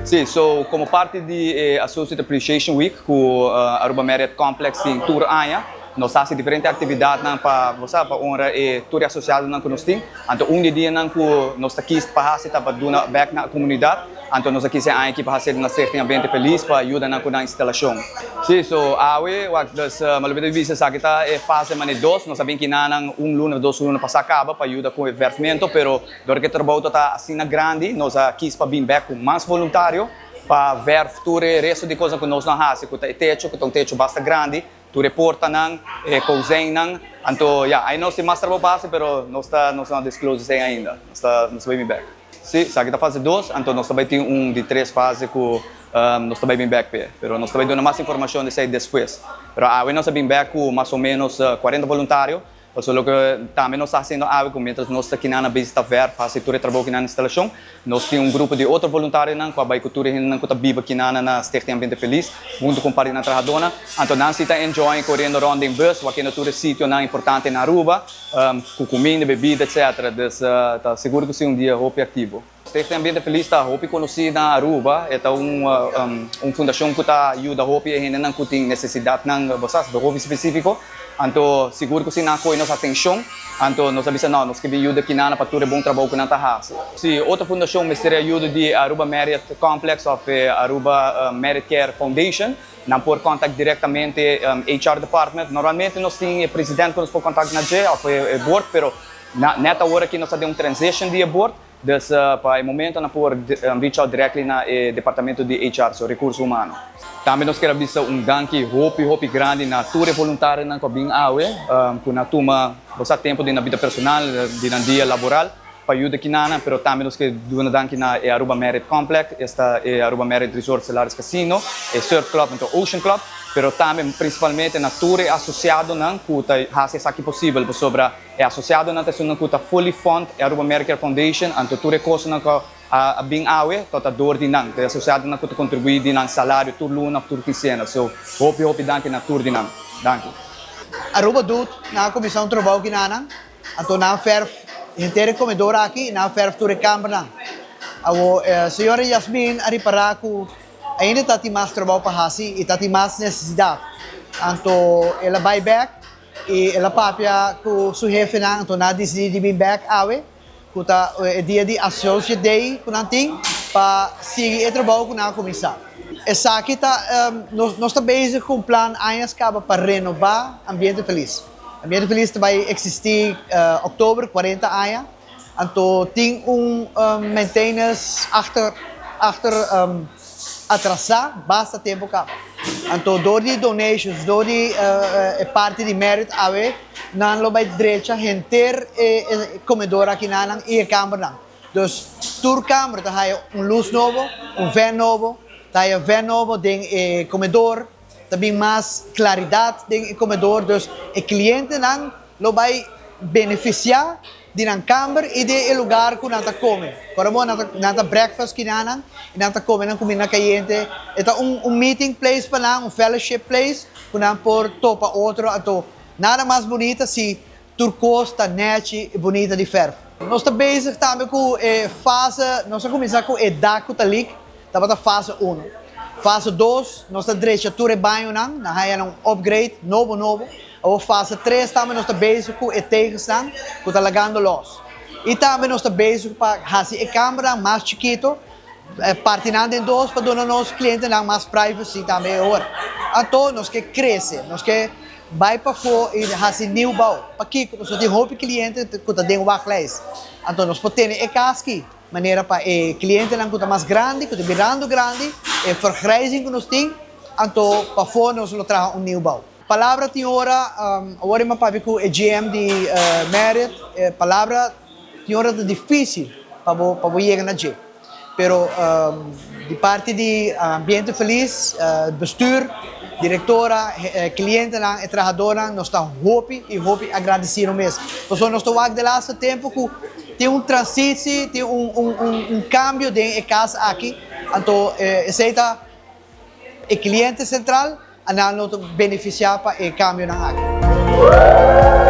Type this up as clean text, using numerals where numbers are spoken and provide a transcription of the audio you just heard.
Sim, so como parte de Associate Appreciation Week com Aruba Marriott Complex em Tour Aya, nós fazemos diferentes atividades para honrar e tour associado com nós tem. Então dia nós aqui para fazer para duna back na comunidade. Então nós aqui aqui para fazer na Stichting Ambiente Feliz para ajudar na instalação. Sim, so das malubida visas kita fase mane dos, nós sabemos que nang luna, 2 lunas para acaba para ajudar com o vertimento, pero dor que trabalho tá assim na grande, nós aqui para vir back com mais voluntário para ver futuro resto de coisas que nós não fazemos, com o teto, com um teto bastante grande. Tu reporta nang, cozinha nang, então, aí nós temos mais trabalho para fazer, pero nós não disclose sem ainda, nós vamos back. Sim, sa kita fase 2, então nós também tem de 3 fases que nós também vamos back, pero nós também damos mais informação de depois. Pero nós vamos back com mais ou menos 40 voluntários, só que também nós estamos fazendo algo, mientras nós estamos aqui na visita ver, fazer todo o trabalho aqui na instalação, nós temos grupo de outros voluntários que vai cultura que vive aqui na Stichting Ambiente Feliz, junto com a parte na trabalhadora. Então nós estamos enjoying correndo ronda em bus, aqui no todo sítio importante na Aruba, com comida, bebida, etc. Então, seguro que sim dia hope ativo. Stichting Ambiente Feliz está hope conhecido na Aruba, é fundação que ajuda hope e que tem necessidade de hope específico. Então, seguro que se não coi nossa atenção, então nós avisamos, nós queremos ajuda aqui para ter bom trabalho que nós fazemos. Sim, outra fundação me seria ajuda de Aruba Marriott Complex ou Aruba Marriott Care Foundation, não por contato diretamente HR Department. Normalmente nós temos presidente que nos pode contato na G, ou board, pero nessa hora que nós temos transition de board, dus para o momento nós podemos reach out directly na departamento de HR, so recursos humanos. Também nós queremos ver danke hope grande na tour voluntária na Cobin Awe, com na turma, você tempo de na vida personal, de na dia laboral, para ajudar aqui na, pero também nós queremos dar danke na Aruba Marriott Complex, esta Aruba Marriott Resort Solaris Casino, Surf Club, então Ocean Club, pero também principalmente na tour associado na cuta hace aqui possível, sobre associado na tesuna cuta fully fund Aruba Marriott Care Foundation, então tour costa na a bem awe tota dor di nang te associado na kuto contribuir di nang salário tur luna tur quinzena so hope danke na tur di nang danke Aruba doet na comissão de trabalho que nana então na ferf inteiro comedor aqui na ferf tur câmara na a senhora Yasmin ari para ku ainda tá mais trabalho para hasi e tá mais necessidade então ela vai back e ela papia ku su jefe na então na decide vir back awe kuta dia de associate day kunanting para seguir o trabalho com a comissão. Essa aqui nós estamos bezig com o plano anos para renovar Ambiente Feliz. Ambiente Feliz vai existir outubro 40 anos. Então tem maintenance atrasar basta tempo cá. Então door die donations, door die parte de mérito ave nan lo vai direita renter comedor aqui na e câmara. Dus tour câmara tá aí luz novo, van novo, tá aí van novo tem comedor, também mais claridade tem comedor, dus o cliente nan lo vai beneficiar de na câmara e de lugar que nata come. Como nata breakfast que nana, e nata come na comida caliente. Então meeting place para um fellowship place, que não por topa outro, então nada mais bonita se turcos tá net e bonita de ferro. Nós estamos bezig também com fase, nós começar com edad que tá ali, tá para fase 1. Fase 2, nós está direito tour banho não, na haya um upgrade novo. A fase 3 também nós estamos bezig com tegens não, que tá lagando los. E também nós estamos bezig para fazer a câmara mais chiquito, partilhando em 2 para dar aos clientes mais privacy também agora. Então nós que crescer, nós que vai para fora e fazer new bau. Para que nós temos hope cliente que tá dentro workplace. Então nós podemos ter aqui maneira para cliente não que mais grande, que tá virando grande, vergrijzing que nós temos. Então para fora nós lo traz new bau. Palavra tem hora, agora eu papi com o GM de Marriott, palavra tem hora difícil para chegar na G. Pero de parte de Ambiente Feliz, bestuur, diretora, cliente e trabalhadora, nós estamos hope agradecidos mesmo. Então nós estamos aqui de laatste tempo que tem transitie, tem cambio de casa aqui. Então, aceita o cliente central, a nós beneficiar para o cambio na aqui.